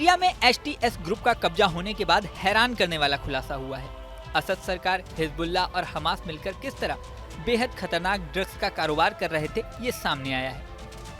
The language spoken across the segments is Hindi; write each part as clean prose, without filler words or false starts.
सीरिया में एचटीएस ग्रुप का कब्जा होने के बाद हैरान करने वाला खुलासा हुआ है। असद सरकार, हिजबुल्लाह और हमास मिलकर किस तरह बेहद खतरनाक ड्रग्स का कारोबार कर रहे थे, ये सामने आया है।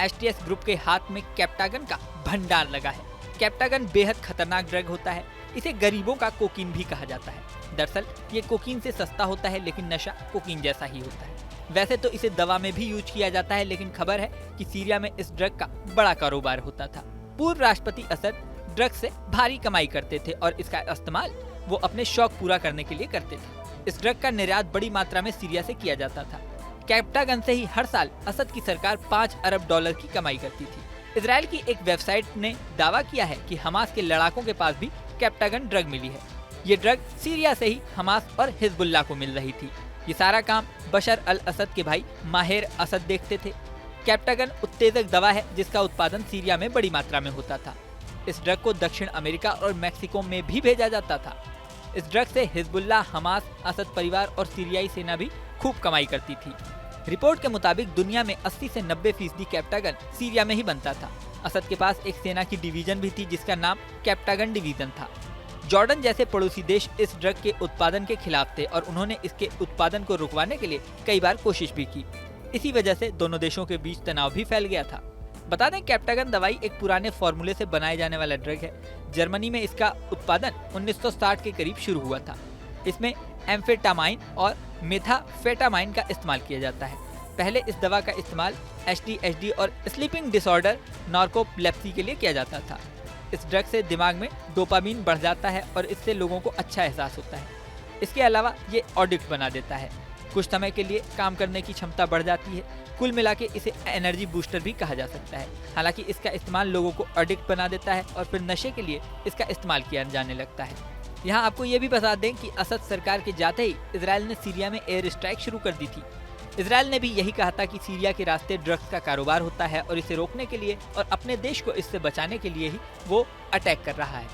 एचटीएस ग्रुप के हाथ में कैप्टागन का भंडार लगा है। कैप्टागन बेहद खतरनाक ड्रग होता है। इसे गरीबों का कोकीन भी कहा जाता है। दरअसल ये कोकीन से सस्ता होता है, लेकिन नशा कोकीन जैसा ही होता है। वैसे तो इसे दवा में भी यूज किया जाता है, लेकिन खबर है कि सीरिया में इस ड्रग का बड़ा कारोबार होता था। पूर्व राष्ट्रपति असद ड्रग्स से भारी कमाई करते थे और इसका इस्तेमाल वो अपने शौक पूरा करने के लिए करते थे। इस ड्रग का निर्यात बड़ी मात्रा में सीरिया से किया जाता था। कैप्टागन से ही हर साल असद की सरकार $5 अरब की कमाई करती थी। इजराइल की एक वेबसाइट ने दावा किया है कि हमास के लड़ाकों के पास भी कैप्टागन ड्रग मिली है। ये ड्रग सीरिया से ही हमास और हिजबुल्लाह को मिल रही थी। ये सारा काम बशर अल असद के भाई माहिर असद देखते थे। कैप्टागन उत्तेजक दवा है जिसका उत्पादन सीरिया में बड़ी मात्रा में होता था। इस ड्रग को दक्षिण अमेरिका और मैक्सिको में भी भेजा जाता था। इस ड्रग से हिजबुल्लाह, हमास, असद परिवार और सीरियाई सेना भी खूब कमाई करती थी। रिपोर्ट के मुताबिक दुनिया में 80 से 90% कैप्टागन सीरिया में ही बनता था। असद के पास एक सेना की डिवीजन भी थी जिसका नाम कैप्टागन डिवीजन था। जॉर्डन जैसे पड़ोसी देश इस ड्रग के उत्पादन के खिलाफ थे और उन्होंने इसके उत्पादन को रुकवाने के लिए कई बार कोशिश भी की। इसी वजह से दोनों देशों के बीच तनाव भी फैल गया था। बता दें, कैप्टागन दवाई एक पुराने फॉर्मूले से बनाए जाने वाला ड्रग है। जर्मनी में इसका उत्पादन 1960 के करीब शुरू हुआ था। इसमें एम्फेटामाइन और मेथाफेटामाइन का इस्तेमाल किया जाता है। पहले इस दवा का इस्तेमाल एचडी और स्लीपिंग डिसऑर्डर नार्कोलेप्सी के लिए किया जाता था। इस ड्रग से दिमाग में डोपामीन बढ़ जाता है और इससे लोगों को अच्छा एहसास होता है। इसके अलावा ये एडिक्ट बना देता है। कुछ समय के लिए काम करने की क्षमता बढ़ जाती है। कुल मिला के इसे एनर्जी बूस्टर भी कहा जा सकता है। हालांकि इसका इस्तेमाल लोगों को एडिक्ट बना देता है और फिर नशे के लिए इसका इस्तेमाल किया जाने लगता है। यहाँ आपको ये भी बता दें कि असद सरकार के जाते ही इजराइल ने सीरिया में एयर स्ट्राइक शुरू कर दी थी। इजराइल ने भी यही कहा था कि सीरिया के रास्ते ड्रग्स का कारोबार होता है और इसे रोकने के लिए और अपने देश को इससे बचाने के लिए ही वो अटैक कर रहा है।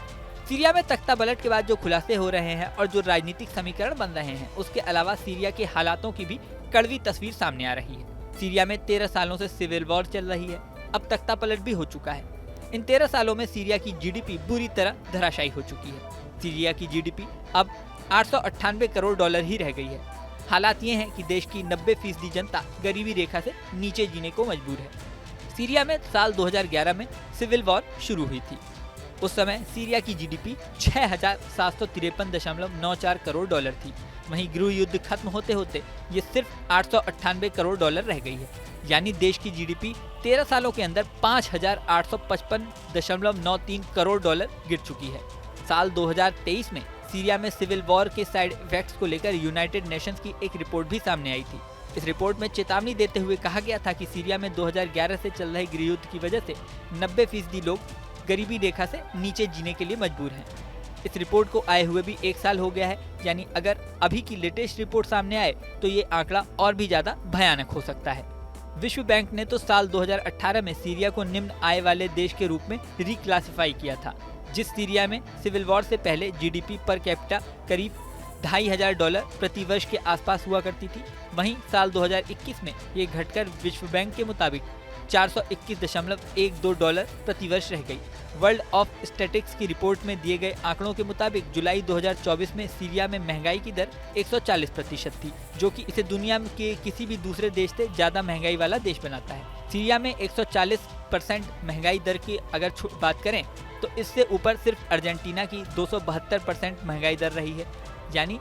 सीरिया में तख्ता पलट के बाद जो खुलासे हो रहे हैं और जो राजनीतिक समीकरण बन रहे हैं, उसके अलावा सीरिया के हालातों की भी कड़वी तस्वीर सामने आ रही है। सीरिया में 13 सालों से सिविल वॉर चल रही है। अब तख्ता पलट भी हो चुका है। इन 13 सालों में सीरिया की जीडीपी बुरी तरह धराशायी हो चुकी है। सीरिया की जीडीपी अब $898 करोड़ ही रह गई है। हालात ये हैं कि देश की 90% जनता गरीबी रेखा से नीचे जीने को मजबूर है। सीरिया में साल 2011 में सिविल वॉर शुरू हुई थी। उस समय सीरिया की जीडीपी $6,753.94 करोड़ थी। वहीं गृह युद्ध खत्म होते होते ये सिर्फ $898 करोड़ रह गई है। यानी देश की जीडीपी 13 सालों के अंदर $5,855.93 करोड़ गिर चुकी है। साल 2023 में सीरिया में सिविल वॉर के साइड इफेक्ट्स को लेकर यूनाइटेड नेशंस की एक रिपोर्ट भी सामने आई थी। इस रिपोर्ट में चेतावनी देते हुए कहा गया था कि सीरिया में 2011 से चल रहे गृहयुद्ध की वजह से 90% लोग गरीबी रेखा से नीचे जीने के लिए मजबूर हैं। इस रिपोर्ट को आए हुए भी 1 साल हो गया है। यानी अगर अभी की लेटेस्ट रिपोर्ट सामने आए तो ये आंकड़ा और भी ज्यादा भयानक हो सकता है। विश्व बैंक ने तो साल 2018 में सीरिया को निम्न आय वाले देश के रूप में रिक्लासिफाई किया था। जिस सीरिया में सिविल वॉर से पहले जीडीपी पर कैपिटा करीब $2,500 प्रति वर्ष के आसपास हुआ करती थी, वहीं साल 2021 में ये घटकर विश्व बैंक के मुताबिक $421.12 प्रति वर्ष रह गई। वर्ल्ड ऑफ स्टैटिस्टिक्स की रिपोर्ट में दिए गए आंकड़ों के मुताबिक जुलाई 2024 में सीरिया में महंगाई की दर 140% थी, जो कि इसे दुनिया के किसी भी दूसरे देश से ज्यादा महंगाई वाला देश बनाता है। सीरिया में 140% महंगाई दर की अगर बात करें तो इससे ऊपर सिर्फ अर्जेंटीना की 272% महंगाई दर रही है। यानी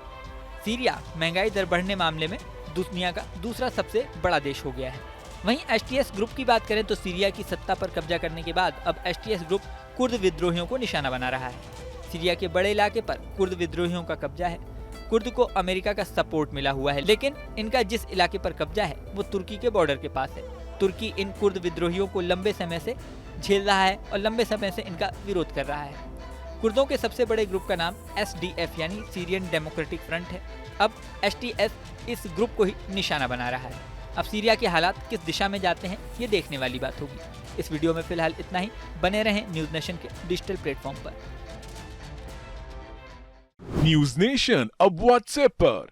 सीरिया महंगाई दर बढ़ने मामले में दुनिया का दूसरा सबसे बड़ा देश हो गया है। वहीं एचटीएस ग्रुप की बात करें तो सीरिया की सत्ता पर कब्जा करने के बाद अब एचटीएस ग्रुप कुर्द विद्रोहियों को निशाना बना रहा है। सीरिया के बड़े इलाके पर कुर्द विद्रोहियों का कब्जा है। कुर्द को अमेरिका का सपोर्ट मिला हुआ है, लेकिन इनका जिस इलाके पर कब्जा है वो तुर्की के बॉर्डर के पास है। तुर्की इन कुर्द विद्रोहियों को लंबे समय से झेल रहा है और लंबे समय से इनका विरोध कर रहा है। कुर्दों के सबसे बड़े ग्रुप का नाम एसडीएफ यानी सीरियन डेमोक्रेटिक फ्रंट है। अब एचटीएस इस ग्रुप को ही निशाना बना रहा है। अब सीरिया के हालात किस दिशा में जाते हैं ये देखने वाली बात होगी। इस वीडियो में फिलहाल इतना ही। बने रहें न्यूज नेशन के डिजिटल प्लेटफॉर्म पर। न्यूज नेशन अब व्हाट्सएप पर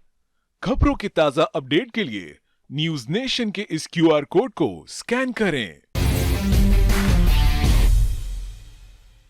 खबरों की ताजा अपडेट के लिए न्यूज नेशन के इस क्यूआर कोड को स्कैन करें।